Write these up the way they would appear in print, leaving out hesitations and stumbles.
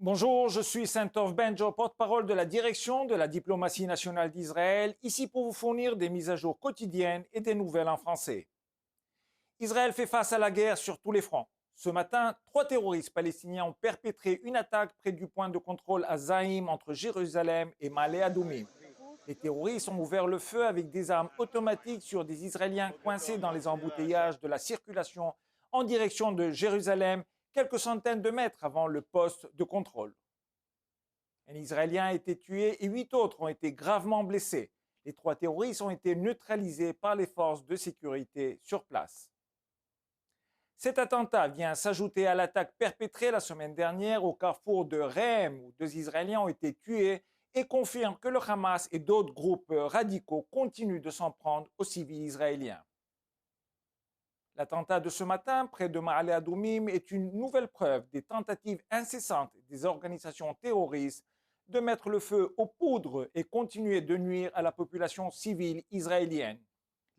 Bonjour, je suis Saint-Ov Benjo, porte-parole de la direction de la diplomatie nationale d'Israël, ici pour vous fournir des mises à jour quotidiennes et des nouvelles en français. Israël fait face à la guerre sur tous les fronts. Ce matin, 3 terroristes palestiniens ont perpétré une attaque près du point de contrôle à Zaïm entre Jérusalem et Ma'ale Adoumim. Les terroristes ont ouvert le feu avec des armes automatiques sur des Israéliens coincés dans les embouteillages de la circulation en direction de Jérusalem, quelques centaines de mètres avant le poste de contrôle. Un Israélien a été tué et 8 autres ont été gravement blessés. Les 3 terroristes ont été neutralisés par les forces de sécurité sur place. Cet attentat vient s'ajouter à l'attaque perpétrée la semaine dernière au carrefour de Rehem, où 2 Israéliens ont été tués, et confirme que le Hamas et d'autres groupes radicaux continuent de s'en prendre aux civils israéliens. L'attentat de ce matin, près de Ma'ale Adoumim, est une nouvelle preuve des tentatives incessantes des organisations terroristes de mettre le feu aux poudres et continuer de nuire à la population civile israélienne.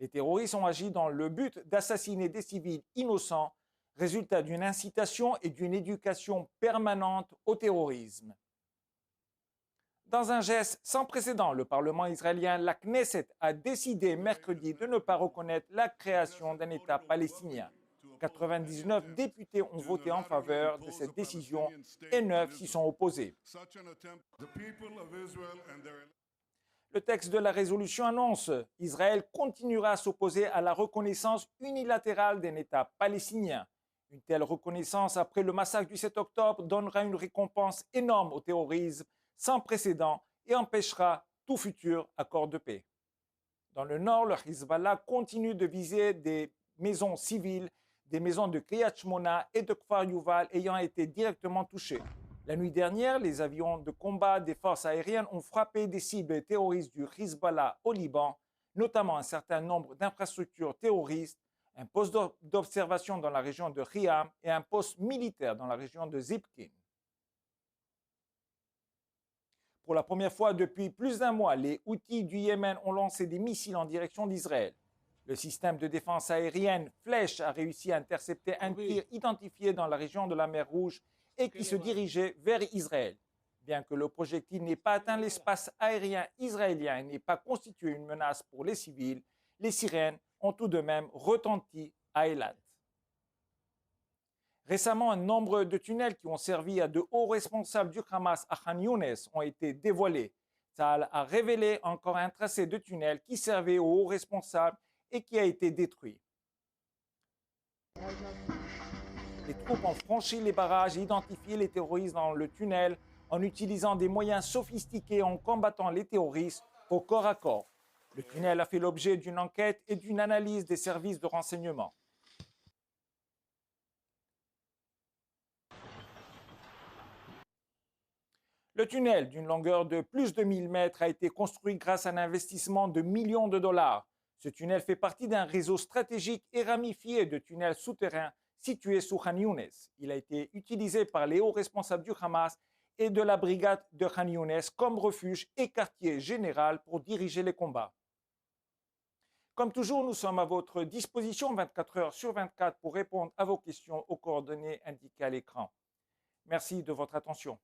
Les terroristes ont agi dans le but d'assassiner des civils innocents, résultat d'une incitation et d'une éducation permanente au terrorisme. Dans un geste sans précédent, le Parlement israélien, la Knesset, a décidé mercredi de ne pas reconnaître la création d'un État palestinien. 99 députés ont voté en faveur de cette décision et 9 s'y sont opposés. Le texte de la résolution annonce qu'Israël continuera à s'opposer à la reconnaissance unilatérale d'un État palestinien. Une telle reconnaissance après le massacre du 7 octobre donnera une récompense énorme au terrorisme sans précédent et empêchera tout futur accord de paix. Dans le nord, le Hezbollah continue de viser des maisons civiles, des maisons de Kriyat Shmona et de Kfar Yuval ayant été directement touchées. La nuit dernière, les avions de combat des forces aériennes ont frappé des cibles terroristes du Hezbollah au Liban, notamment un certain nombre d'infrastructures terroristes, un poste d'observation dans la région de Khiam et un poste militaire dans la région de Zipkin. Pour la première fois depuis plus d'un mois, les Houthis du Yémen ont lancé des missiles en direction d'Israël. Le système de défense aérienne Flèche a réussi à intercepter un tir identifié dans la région de la mer Rouge et qui se dirigeait vers Israël. Bien que le projectile n'ait pas atteint l'espace aérien israélien et n'ait pas constitué une menace pour les civils, les sirènes ont tout de même retenti à Eilat. Récemment, un nombre de tunnels qui ont servi à de hauts responsables du Hamas à Khan Younes ont été dévoilés. Tzahal a révélé encore un tracé de tunnel qui servait aux hauts responsables et qui a été détruit. Les troupes ont franchi les barrages et identifié les terroristes dans le tunnel en utilisant des moyens sophistiqués en combattant les terroristes au corps à corps. Le tunnel a fait l'objet d'une enquête et d'une analyse des services de renseignement. Le tunnel, d'une longueur de plus de 1000 mètres, a été construit grâce à un investissement de millions de dollars. Ce tunnel fait partie d'un réseau stratégique et ramifié de tunnels souterrains situés sous Khan Younes. Il a été utilisé par les hauts responsables du Hamas et de la brigade de Khan Younes comme refuge et quartier général pour diriger les combats. Comme toujours, nous sommes à votre disposition 24 heures sur 24 pour répondre à vos questions aux coordonnées indiquées à l'écran. Merci de votre attention.